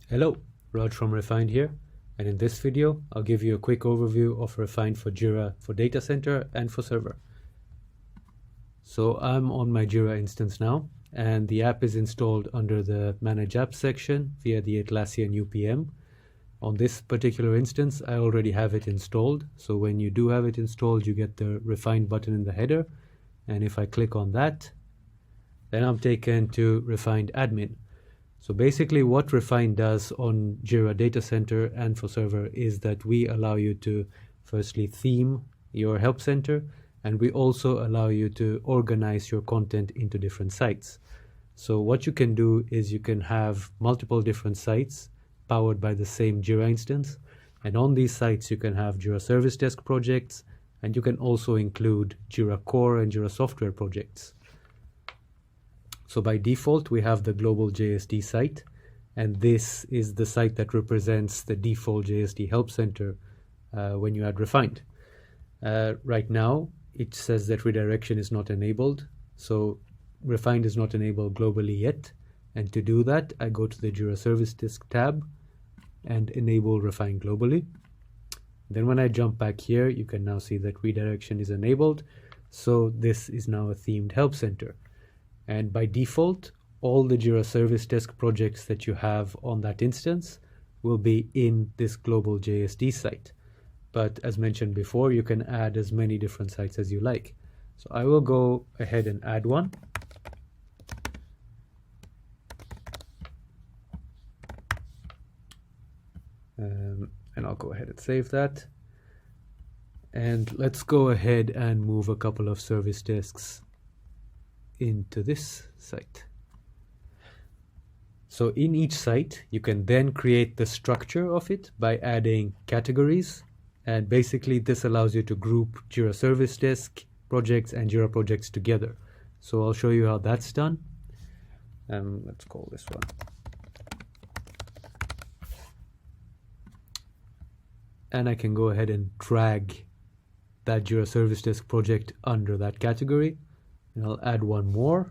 Hello, Raj from Refined here, and in this video I'll give you a quick overview of Refined for Jira for data center and for server. So I'm on my Jira instance now, and the app is installed under the Manage Apps section via the Atlassian UPM. On this particular instance, I already have it installed, so when you do have it installed, you get the Refined button in the header, and if I click on that, then I'm taken to Refined Admin. So basically what Refined does on Jira Data Center and for server is that we allow you to firstly theme your help center, and we also allow you to organize your content into different sites. So what you can do is you can have multiple different sites powered by the same Jira instance, and on these sites you can have Jira Service Desk projects, and you can also include Jira Core and Jira Software projects. So by default, we have the global JSD site, and this is the site that represents the default JSD Help Center when you add Refined. Right now, it says that redirection is not enabled, so Refined is not enabled globally yet. And to do that, I go to the Jira Service Desk tab and enable Refined globally. Then when I jump back here, you can now see that redirection is enabled, so this is now a themed Help Center. And by default, all the Jira Service Desk projects that you have on that instance will be in this global JSD site. But as mentioned before, you can add as many different sites as you like. So I will go ahead and add one. And I'll go ahead and save that. And let's go ahead and move a couple of service desks into this site. So in each site, you can then create the structure of it by adding categories. And basically this allows you to group Jira Service Desk projects and Jira projects together. So I'll show you how that's done. Let's call this one. And I can go ahead and drag that Jira Service Desk project under that category. And I'll add one more.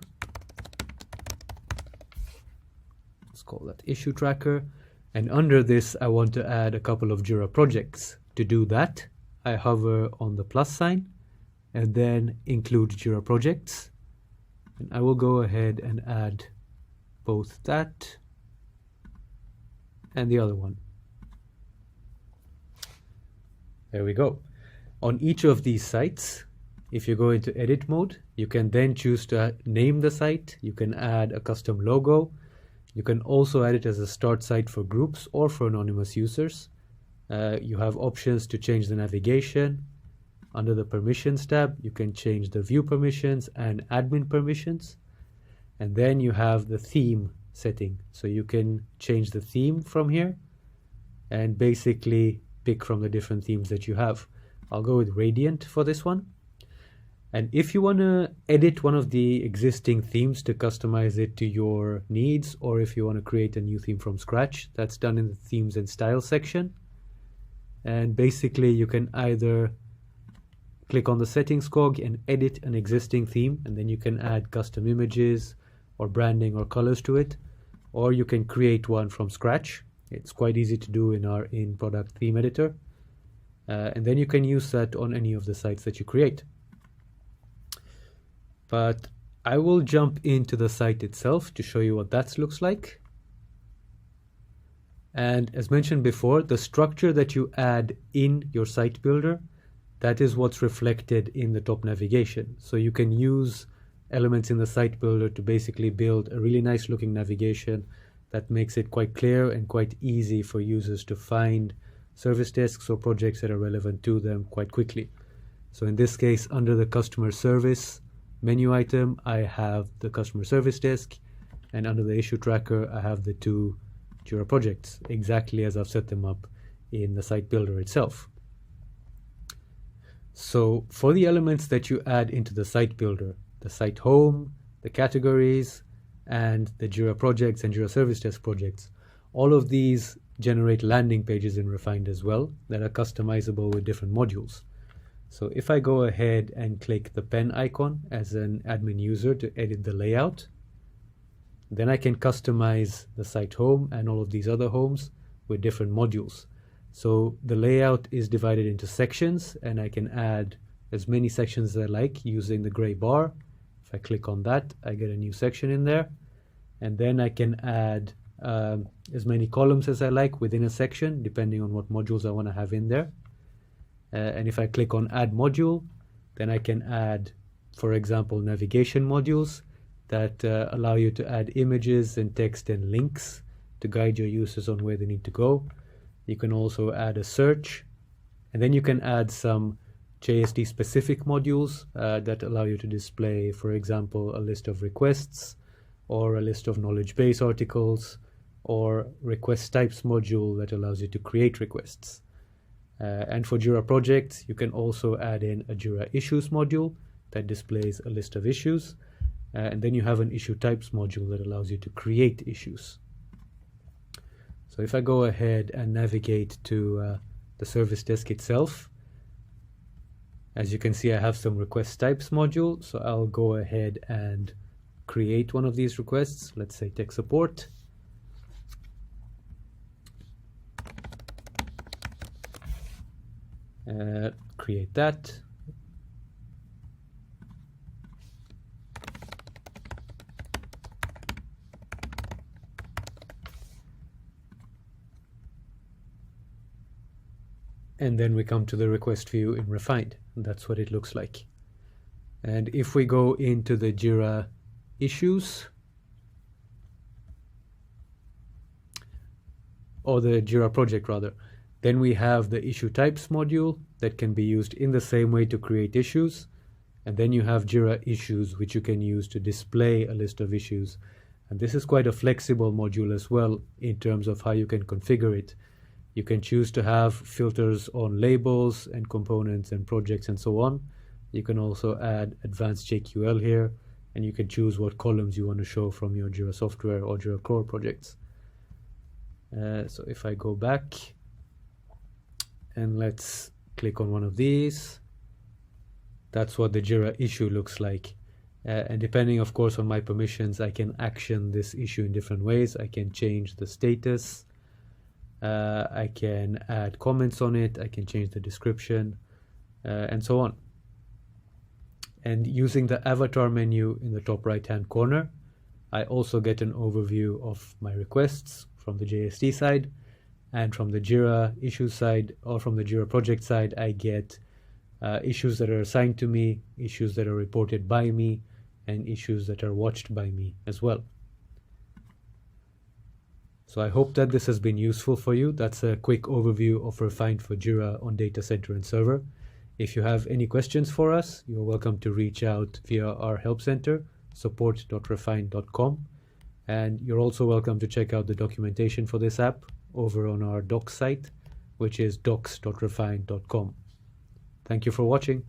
Let's call that Issue Tracker. And under this, I want to add a couple of Jira projects. To do that, I hover on the plus sign and then include Jira projects. And I will go ahead and add both that and the other one. There we go. On each of these sites, if you go into edit mode, you can then choose to name the site. You can add a custom logo. You can also add it as a start site for groups or for anonymous users. You have options to change the navigation. Under the permissions tab, you can change the view permissions and admin permissions. And then you have the theme setting. So you can change the theme from here and basically pick from the different themes that you have. I'll go with Radiant for this one. And if you want to edit one of the existing themes to customize it to your needs, or if you want to create a new theme from scratch, that's done in the Themes and Styles section. And basically you can either click on the settings cog and edit an existing theme, and then you can add custom images or branding or colors to it, or you can create one from scratch. It's quite easy to do in our in-product theme editor. And then you can use that on any of the sites that you create. But I will jump into the site itself to show you what that looks like. And as mentioned before, the structure that you add in your site builder, that is what's reflected in the top navigation. So you can use elements in the site builder to basically build a really nice looking navigation that makes it quite clear and quite easy for users to find service desks or projects that are relevant to them quite quickly. So in this case, under the customer service menu item, I have the customer service desk, and under the issue tracker, I have the two Jira projects, exactly as I've set them up in the site builder itself. So for the elements that you add into the site builder, the site home, the categories, and the Jira projects and Jira Service Desk projects, all of these generate landing pages in Refined as well that are customizable with different modules. So if I go ahead and click the pen icon as an admin user to edit the layout, Then I can customize the site home and all of these other homes with different modules. So the layout is divided into sections, and I can add as many sections as I like using the gray bar. If I click on that, I get a new section in there. And then I can add as many columns as I like within a section, depending on what modules I want to have in there. And if I click on add module, then I can add, for example, navigation modules that allow you to add images and text and links to guide your users on where they need to go. You can also add a search, and then you can add some JSD specific modules that allow you to display, for example, a list of requests or a list of knowledge base articles, or request types module that allows you to create requests. And for Jira projects, you can also add in a Jira issues module that displays a list of issues. And then you have an issue types module that allows you to create issues. So if I go ahead and navigate to the service desk itself, as you can see, I have some request types module. So I'll go ahead and create one of these requests. Let's say tech support. Create that. And then we come to the request view in Refined. That's what it looks like. And if we go into the Jira issues, or the Jira project rather, then we have the issue types module that can be used in the same way to create issues. And then you have Jira issues, which you can use to display a list of issues. And this is quite a flexible module as well in terms of how you can configure it. You can choose to have filters on labels and components and projects and so on. You can also add advanced JQL here, and you can choose what columns you want to show from your Jira software or Jira core projects. So if I go back and let's click on one of these, that's what the Jira issue looks like. And depending, of course, on my permissions, I can action this issue in different ways. I can change the status. I can add comments on it. I can change the description and so on. And using the avatar menu in the top right-hand corner, I also get an overview of my requests from the JSD side, and from the Jira issue side or from the Jira project side, I get issues that are assigned to me, issues that are reported by me, and issues that are watched by me as well. So I hope that this has been useful for you. That's a quick overview of Refined for Jira on Data Center and Server. If you have any questions for us, you're welcome to reach out via our help center, support.refined.com. And you're also welcome to check out the documentation for this app over on our docs site, which is docs.refined.com. Thank you for watching.